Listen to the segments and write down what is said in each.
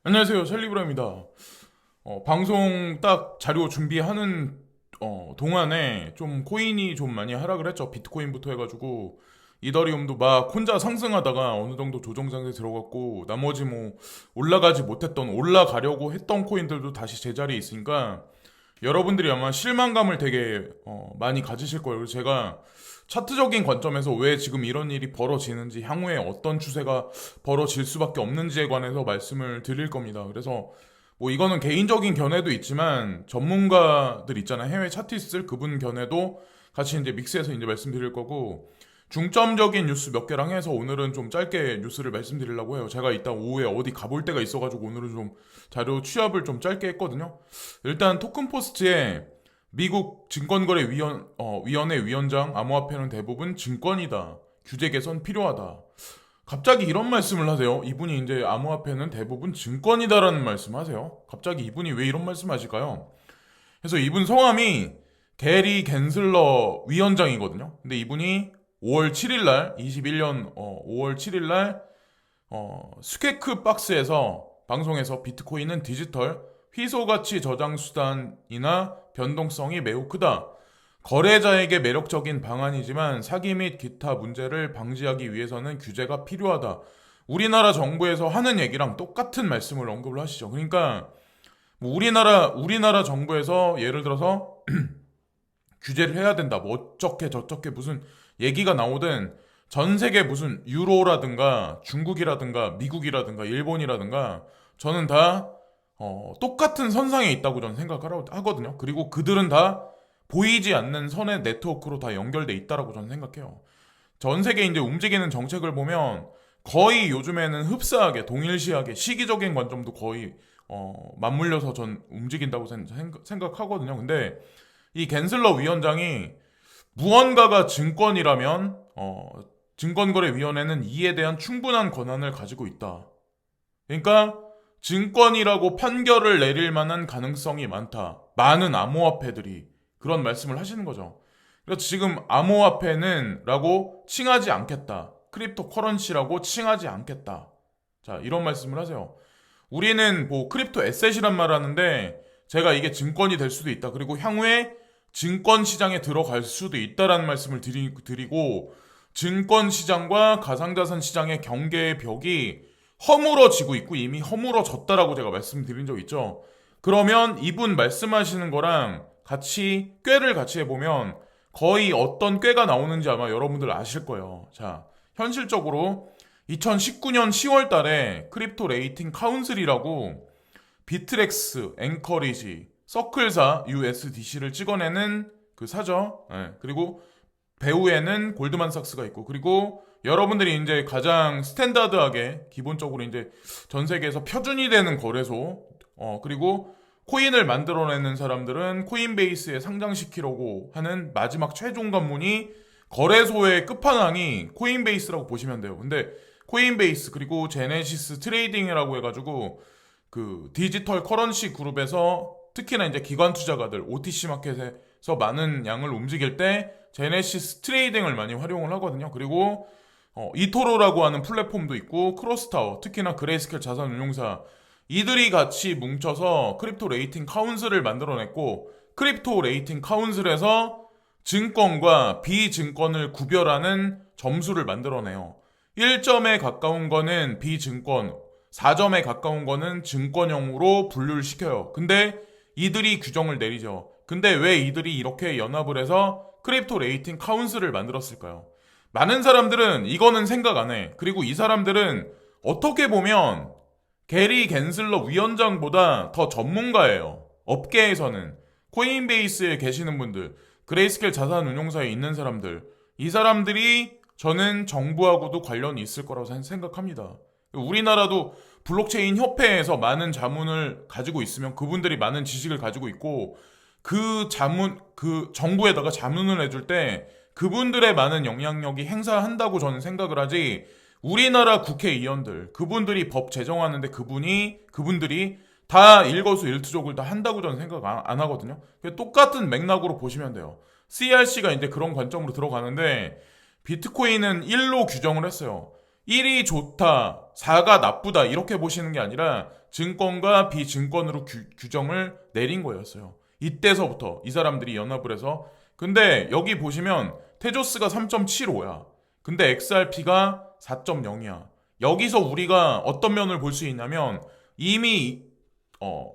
안녕하세요, 셀리브라입니다. 방송 딱 자료 준비하는 동안에 좀 코인이 좀 많이 하락을 했죠. 비트코인부터 해가지고 이더리움도 막 혼자 상승하다가 어느 정도 조정장에 들어갔고 나머지 뭐 올라가지 못했던 올라가려고 했던 코인들도 다시 제자리에 있으니까 여러분들이 아마 실망감을 되게 많이 가지실 거예요. 그래서 제가 차트적인 관점에서 왜 지금 이런 일이 벌어지는지, 향후에 어떤 추세가 벌어질 수밖에 없는지에 관해서 말씀을 드릴 겁니다. 그래서 뭐 이거는 개인적인 견해도 있지만 전문가들 있잖아요. 해외 차티스트 그분 견해도 같이 이제 믹스해서 이제 말씀드릴 거고, 중점적인 뉴스 몇 개랑 해서 오늘은 좀 짧게 뉴스를 말씀드리려고 해요. 제가 이따 오후에 어디 가볼 데가 있어가지고 오늘은 좀 자료 취합을 좀 짧게 했거든요. 일단 토큰포스트에 미국 위원회 위원장 암호화폐는 대부분 증권이다. 규제 개선 필요하다. 갑자기 이런 말씀을 하세요. 이분이 이제 암호화폐는 대부분 증권이다라는 말씀하세요. 갑자기 이분이 왜 이런 말씀하실까요? 그래서 이분 성함이 게리 겐슬러 위원장이거든요. 근데 이분이 5월 7일 날 21년 5월 7일 날 스퀘크 박스에서 방송에서 비트코인은 디지털 희소 가치 저장 수단이나 변동성이 매우 크다. 거래자에게 매력적인 방안이지만 사기 및 기타 문제를 방지하기 위해서는 규제가 필요하다. 우리나라 정부에서 하는 얘기랑 똑같은 말씀을 언급을 하시죠. 그러니까 뭐 우리나라 정부에서 예를 들어서 규제를 해야 된다. 뭐 어쩌게 저쩌게 무슨 얘기가 나오든 전 세계 무슨 유로라든가 중국이라든가 미국이라든가 일본이라든가 저는 다 똑같은 선상에 있다고 저는 생각하거든요. 그리고 그들은 다 보이지 않는 선의 네트워크로 다 연결돼 있다라고 저는 생각해요. 전 세계 이제 움직이는 정책을 보면 거의 요즘에는 흡사하게 동일시하게 시기적인 관점도 거의 맞물려서 전 움직인다고 생각하거든요. 근데 이 겐슬러 위원장이 무언가가 증권이라면 증권거래위원회는 이에 대한 충분한 권한을 가지고 있다. 그러니까 증권이라고 판결을 내릴 만한 가능성이 많다. 많은 암호화폐들이 그런 말씀을 하시는 거죠. 그래서 지금 암호화폐는 라고 칭하지 않겠다. 크립토 커런시라고 칭하지 않겠다. 자, 이런 말씀을 하세요. 우리는 뭐 크립토 에셋이란 말 하는데 제가 이게 증권이 될 수도 있다. 그리고 향후에 증권 시장에 들어갈 수도 있다라는 말씀을 드리고, 증권 시장과 가상자산 시장의 경계의 벽이 허물어지고 있고 이미 허물어졌다라고 제가 말씀드린 적 있죠. 그러면 이분 말씀하시는 거랑 같이 꾀를 같이 해보면 거의 어떤 꾀가 나오는지 아마 여러분들 아실 거예요. 자, 현실적으로 2019년 10월 달에 크립토 레이팅 카운슬이라고 비트렉스, 앵커리지, 서클사 USDC를 찍어내는 그 사죠. 예, 그리고 배후에는 골드만삭스가 있고, 그리고 여러분들이 이제 가장 스탠다드하게 기본적으로 이제 전 세계에서 표준이 되는 거래소, 그리고 코인을 만들어내는 사람들은 코인베이스에 상장시키려고 하는 마지막 최종 관문이 거래소의 끝판왕이 코인베이스라고 보시면 돼요. 근데 코인베이스 그리고 제네시스 트레이딩이라고 해가지고 그 디지털 커런시 그룹에서 특히나 이제 기관 투자가들 OTC 마켓에서 많은 양을 움직일 때 제네시스 트레이딩을 많이 활용을 하거든요. 그리고 이토로라고 하는 플랫폼도 있고 크로스타워, 특히나 그레이스켈 자산운용사, 이들이 같이 뭉쳐서 크립토 레이팅 카운슬을 만들어냈고, 크립토 레이팅 카운슬에서 증권과 비증권을 구별하는 점수를 만들어내요. 1점에 가까운 거는 비증권, 4점에 가까운 거는 증권형으로 분류를 시켜요. 근데 이들이 규정을 내리죠. 근데 왜 이들이 이렇게 연합을 해서 크립토 레이팅 카운슬을 만들었을까요? 많은 사람들은 이거는 생각 안 해. 그리고 이 사람들은 어떻게 보면 게리 겐슬러 위원장보다 더 전문가예요. 업계에서는. 코인베이스에 계시는 분들, 그레이스켈 자산운용사에 있는 사람들, 이 사람들이 저는 정부하고도 관련이 있을 거라고 생각합니다. 우리나라도 블록체인 협회에서 많은 자문을 가지고 있으면 그분들이 많은 지식을 가지고 있고, 그 정부에다가 자문을 해줄 때 그분들의 많은 영향력이 행사한다고 저는 생각을 하지, 우리나라 국회의원들, 그분들이 법 제정하는데 그분들이 다 일거수일투족을 다 한다고 저는 생각 안 하거든요. 똑같은 맥락으로 보시면 돼요. CRC가 이제 그런 관점으로 들어가는데, 비트코인은 1로 규정을 했어요. 1이 좋다, 4가 나쁘다, 이렇게 보시는 게 아니라 증권과 비증권으로 규정을 내린 거였어요. 이때서부터 이 사람들이 연합을 해서. 근데 여기 보시면 테조스가 3.75야. 근데 XRP가 4.0이야. 여기서 우리가 어떤 면을 볼 수 있냐면 이미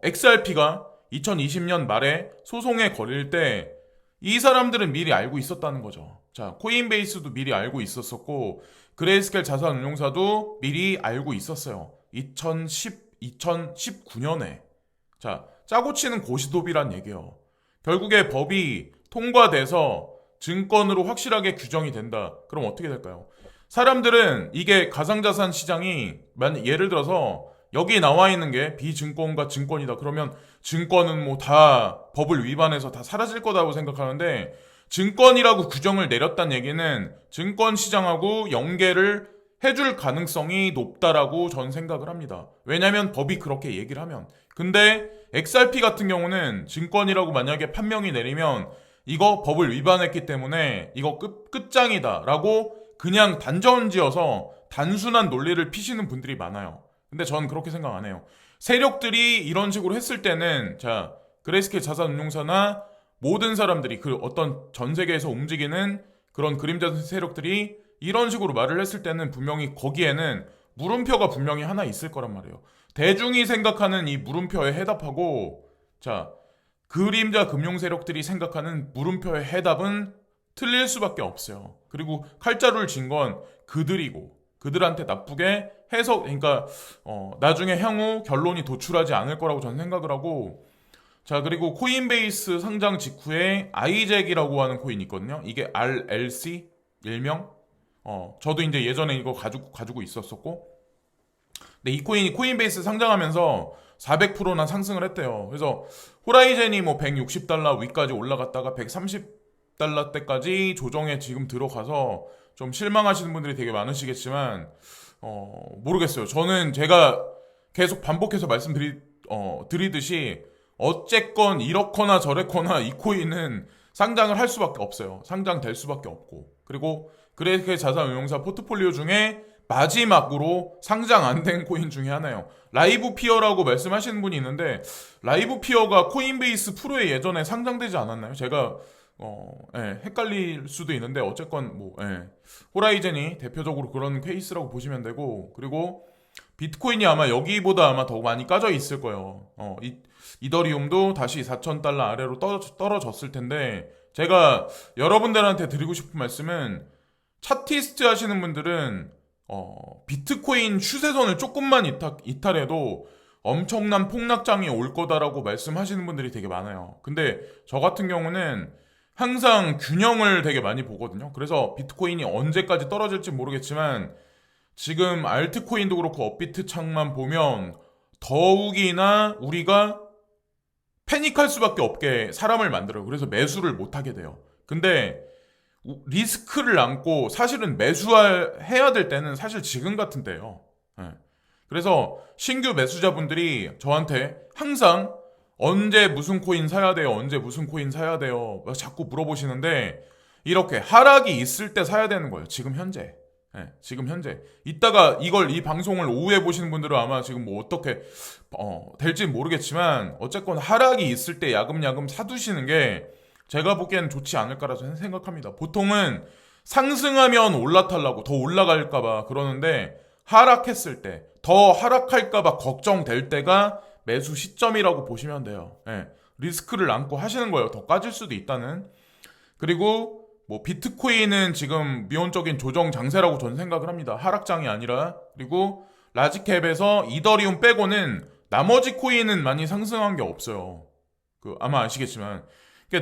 XRP가 2020년 말에 소송에 걸릴 때 이 사람들은 미리 알고 있었다는 거죠. 자, 코인베이스도 미리 알고 있었었고 그레이스켈 자산운용사도 미리 알고 있었어요. 2019년에. 자, 짜고 치는 고시톱이란 얘기예요. 결국에 법이 통과돼서 증권으로 확실하게 규정이 된다. 그럼 어떻게 될까요? 사람들은 이게 가상자산 시장이 예를 들어서 여기 나와 있는 게 비증권과 증권이다. 그러면 증권은 뭐 다 법을 위반해서 다 사라질 거다고 생각하는데 증권이라고 규정을 내렸다는 얘기는 증권 시장하고 연계를 해줄 가능성이 높다라고 전 생각을 합니다. 왜냐면 법이 그렇게 얘기를 하면. 근데 XRP 같은 경우는 증권이라고 만약에 판명이 내리면 이거 법을 위반했기 때문에 이거 끝장이다라고 그냥 단정 지어서 단순한 논리를 피시는 분들이 많아요. 근데 저는 그렇게 생각 안 해요. 세력들이 이런 식으로 했을 때는 자, 그레이스켈 자산운용사나 모든 사람들이 그 어떤 전 세계에서 움직이는 그런 그림자 세력들이 이런 식으로 말을 했을 때는 분명히 거기에는 물음표가 분명히 하나 있을 거란 말이에요. 대중이 생각하는 이 물음표에 해답하고 자, 그림자 금융 세력들이 생각하는 물음표의 해답은 틀릴 수밖에 없어요. 그리고 칼자루를 진 건 그들이고 그들한테 나쁘게 해석, 그러니까 나중에 향후 결론이 도출하지 않을 거라고 저는 생각을 하고. 자, 그리고 코인베이스 상장 직후에 아이잭이라고 하는 코인이 있거든요. 이게 RLC 일명. 저도 이제 예전에 이거 가지고 있었었고. 근데 이 코인이 코인베이스 상장하면서 400%나 상승을 했대요. 그래서 호라이젠이 뭐 $160 위까지 올라갔다가 $130 때까지 조정에 지금 들어가서 좀 실망하시는 분들이 되게 많으시겠지만 모르겠어요. 저는 제가 계속 반복해서 드리듯이 어쨌건 이렇거나 저랬거나 이 코인은 상장을 할 수밖에 없어요. 상장될 수밖에 없고. 그리고 그레이스켈 자산운용사 포트폴리오 중에 마지막으로 상장 안 된 코인 중에 하나예요. 라이브 피어라고 말씀하시는 분이 있는데 라이브 피어가 코인베이스 프로에 예전에 상장되지 않았나요? 제가 헷갈릴 수도 있는데 어쨌건 뭐 호라이젠이 대표적으로 그런 케이스라고 보시면 되고. 그리고 비트코인이 아마 여기보다 아마 더 많이 까져 있을 거예요. 이더리움도 다시 $4,000 아래로 떨어졌을 텐데 제가 여러분들한테 드리고 싶은 말씀은 차티스트 하시는 분들은 비트코인 추세선을 조금만 이탈해도 엄청난 폭락장이 올 거다라고 말씀하시는 분들이 되게 많아요. 근데 저 같은 경우는 항상 균형을 되게 많이 보거든요. 그래서 비트코인이 언제까지 떨어질지 모르겠지만 지금 알트코인도 그렇고 업비트 창만 보면 더욱이나 우리가 패닉할 수밖에 없게 사람을 만들어요. 그래서 매수를 못하게 돼요. 근데 리스크를 안고 사실은 매수해야 될 때는 사실 지금 같은 때예요. 그래서 신규 매수자분들이 저한테 항상 언제 무슨 코인 사야 돼요? 언제 무슨 코인 사야 돼요? 자꾸 물어보시는데 이렇게 하락이 있을 때 사야 되는 거예요. 지금 현재. 지금 현재. 이따가 이 방송을 오후에 보시는 분들은 아마 지금 뭐 어떻게 될지 모르겠지만 어쨌건 하락이 있을 때 야금야금 사두시는 게 제가 보기에는 좋지 않을까라고 생각합니다. 보통은 상승하면 올라타려고 더 올라갈까봐 그러는데 하락했을 때 더 하락할까봐 걱정될 때가 매수 시점이라고 보시면 돼요. 리스크를 안고 하시는 거예요. 더 까질 수도 있다는. 그리고 뭐 비트코인은 지금 미온적인 조정 장세라고 저는 생각을 합니다. 하락장이 아니라. 그리고 라지캡에서 이더리움 빼고는 나머지 코인은 많이 상승한 게 없어요. 아마 아시겠지만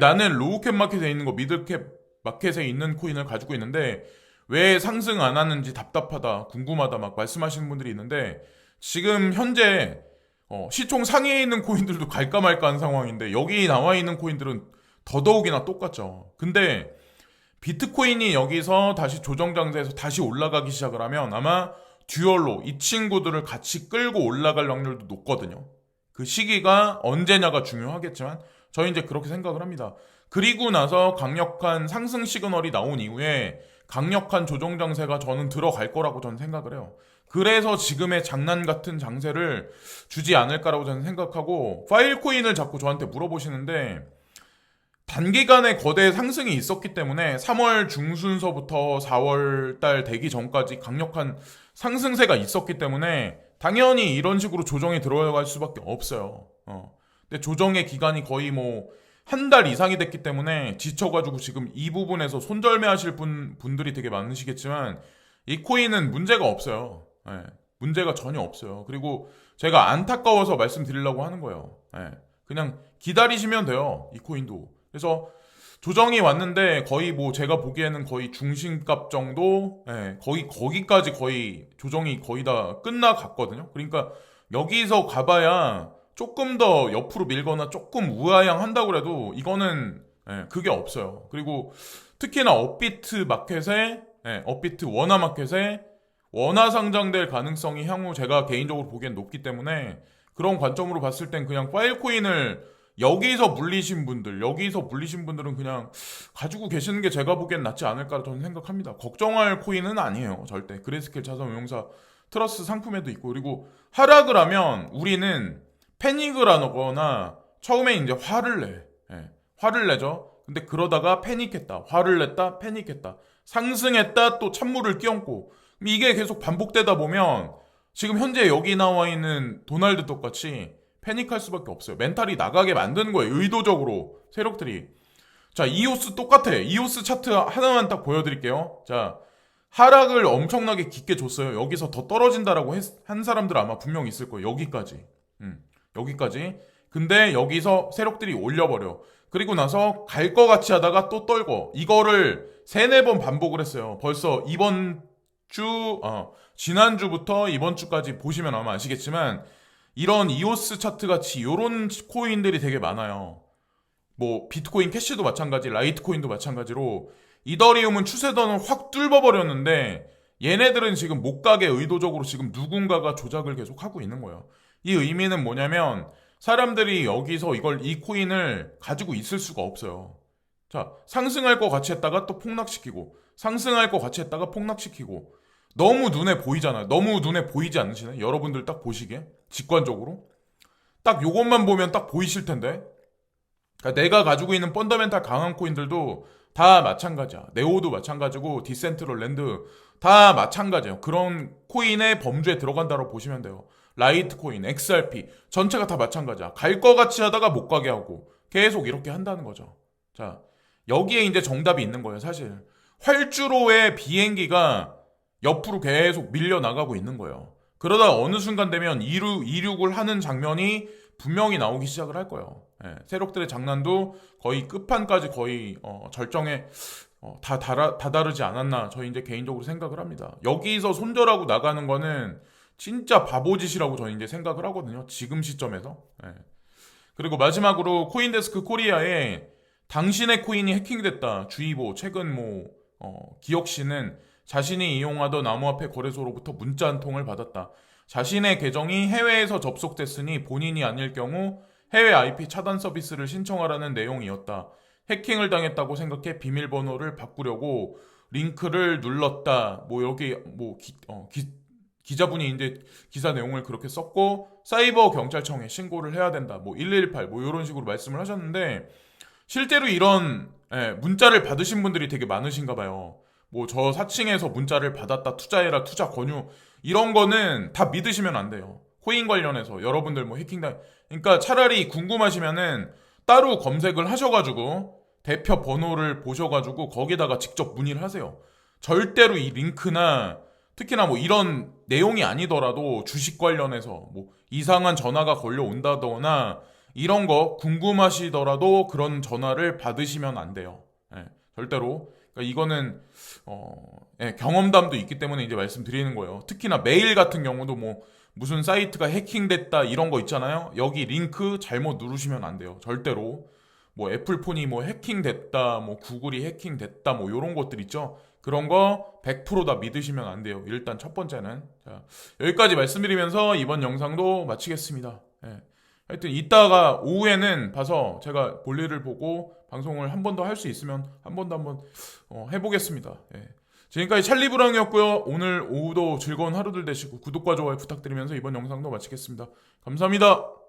나는 로우캡 마켓에 있는 거 미들캡 마켓에 있는 코인을 가지고 있는데 왜 상승 안 하는지 답답하다, 궁금하다 막 말씀하시는 분들이 있는데 지금 현재 시총 상위에 있는 코인들도 갈까 말까 한 상황인데 여기 나와 있는 코인들은 더더욱이나 똑같죠. 근데 비트코인이 여기서 다시 조정 장세에서 다시 올라가기 시작을 하면 아마 듀얼로 이 친구들을 같이 끌고 올라갈 확률도 높거든요. 그 시기가 언제냐가 중요하겠지만 저희 이제 그렇게 생각을 합니다. 그리고 나서 강력한 상승 시그널이 나온 이후에 강력한 조정 장세가 저는 들어갈 거라고 저는 생각을 해요. 그래서 지금의 장난 같은 장세를 주지 않을까라고 저는 생각하고, 파일코인을 자꾸 저한테 물어보시는데 단기간에 거대 상승이 있었기 때문에 3월 중순서부터 4월 달 되기 전까지 강력한 상승세가 있었기 때문에 당연히 이런 식으로 조정이 들어갈 수밖에 없어요. 근데 조정의 기간이 거의 뭐 한 달 이상이 됐기 때문에 지쳐가지고 지금 이 부분에서 손절매 하실 분들이 되게 많으시겠지만 이 코인은 문제가 없어요. 예, 문제가 전혀 없어요. 그리고 제가 안타까워서 말씀드리려고 하는 거예요. 예, 그냥 기다리시면 돼요. 이 코인도. 그래서 조정이 왔는데 거의 뭐 제가 보기에는 거의 중심값 정도, 예, 거기까지 거의 조정이 거의 다 끝나갔거든요. 그러니까 여기서 가봐야 조금 더 옆으로 밀거나 조금 우하향 한다고 해도 이거는 예, 그게 없어요. 그리고 특히나 업비트 마켓에 업비트 원화 마켓에 원화 상장될 가능성이 향후 제가 개인적으로 보기엔 높기 때문에 그런 관점으로 봤을 땐 그냥 파일코인을 여기서 물리신 분들은 그냥 가지고 계시는 게 제가 보기엔 낫지 않을까 저는 생각합니다. 걱정할 코인은 아니에요. 절대. 그레이스케일 자산운용사 트러스 상품에도 있고, 그리고 하락을 하면 우리는 패닉을 하거나 처음에 이제 화를 내. 화를 내죠. 근데 그러다가 패닉했다. 화를 냈다. 패닉했다. 상승했다. 또 찬물을 끼얹고. 이게 계속 반복되다 보면 지금 현재 여기 나와 있는 도날드 똑같이 패닉할 수밖에 없어요. 멘탈이 나가게 만드는 거예요. 의도적으로 세력들이. 자, 이오스 똑같아. 이오스 차트 하나만 딱 보여드릴게요. 자, 하락을 엄청나게 깊게 줬어요. 여기서 더 떨어진다라고 한 사람들 아마 분명 있을 거예요. 여기까지. 여기까지. 근데 여기서 세력들이 올려버려. 그리고 나서 갈 것 같이 하다가 또 떨고. 이거를 3-4번 반복을 했어요. 벌써 지난주부터 이번 주까지 보시면 아마 아시겠지만 이런 이오스 차트 같이 이런 코인들이 되게 많아요. 뭐 비트코인 캐시도 마찬가지, 라이트코인도 마찬가지로 이더리움은 추세선을 확 뚫어버렸는데 얘네들은 지금 못 가게 의도적으로 지금 누군가가 조작을 계속 하고 있는 거예요. 이 의미는 뭐냐면 사람들이 여기서 이 코인을 가지고 있을 수가 없어요. 자, 상승할 것 같이 했다가 또 폭락시키고, 상승할 것 같이 했다가 폭락시키고, 너무 눈에 보이잖아요. 너무 눈에 보이지 않으시나요? 여러분들 딱 보시기에 직관적으로 딱 요것만 보면 딱 보이실 텐데, 그러니까 내가 가지고 있는 펀더멘탈 강한 코인들도 다 마찬가지야. 네오도 마찬가지고 디센트럴 랜드 다 마찬가지예요. 그런 코인의 범주에 들어간다고 보시면 돼요. 라이트코인, XRP 전체가 다 마찬가지야. 갈 것 같이 하다가 못 가게 하고 계속 이렇게 한다는 거죠. 자, 여기에 이제 정답이 있는 거예요. 사실 활주로의 비행기가 옆으로 계속 밀려나가고 있는 거예요. 그러다 어느 순간 되면 이륙을 하는 장면이 분명히 나오기 시작을 할 거예요. 세력들의 장난도 거의 끝판까지 거의 절정에 다다르지 않았나 저희 이제 개인적으로 생각을 합니다. 여기서 손절하고 나가는 거는 진짜 바보짓이라고 저는 이제 생각을 하거든요. 지금 시점에서. 그리고 마지막으로 코인데스크 코리아에 당신의 코인이 해킹됐다. 주의보. 최근 기혁 씨는 자신이 이용하던 암호화폐 거래소로부터 문자 한 통을 받았다. 자신의 계정이 해외에서 접속됐으니 본인이 아닐 경우 해외 IP 차단 서비스를 신청하라는 내용이었다. 해킹을 당했다고 생각해 비밀번호를 바꾸려고 링크를 눌렀다. 여기 기자분이 이제 기사 내용을 그렇게 썼고 사이버 경찰청에 신고를 해야 된다. 1118 이런 식으로 말씀을 하셨는데 실제로 이런 문자를 받으신 분들이 되게 많으신가 봐요. 저 사칭해서 문자를 받았다, 투자해라, 투자 권유 이런 거는 다 믿으시면 안 돼요. 코인 관련해서 여러분들 해킹당 그러니까 차라리 궁금하시면은 따로 검색을 하셔가지고 대표 번호를 보셔가지고 거기다가 직접 문의를 하세요. 절대로 이 링크나 특히나 이런 내용이 아니더라도 주식 관련해서 이상한 전화가 걸려온다거나 이런 거 궁금하시더라도 그런 전화를 받으시면 안 돼요. 절대로. 그러니까 이거는 경험담도 있기 때문에 이제 말씀드리는 거예요. 특히나 메일 같은 경우도 무슨 사이트가 해킹됐다 이런 거 있잖아요. 여기 링크 잘못 누르시면 안 돼요. 절대로. 애플폰이 해킹됐다, 구글이 해킹됐다, 이런 것들 있죠. 그런 거 100%다 믿으시면 안 돼요. 일단 첫 번째는. 자, 여기까지 말씀드리면서 이번 영상도 마치겠습니다. 하여튼 이따가 오후에는 봐서 제가 볼일을 보고 방송을 한 번 더 할 수 있으면 한 번 더 해보겠습니다. 지금까지 찰리브랑이었고요. 오늘 오후도 즐거운 하루들 되시고 구독과 좋아요 부탁드리면서 이번 영상도 마치겠습니다. 감사합니다.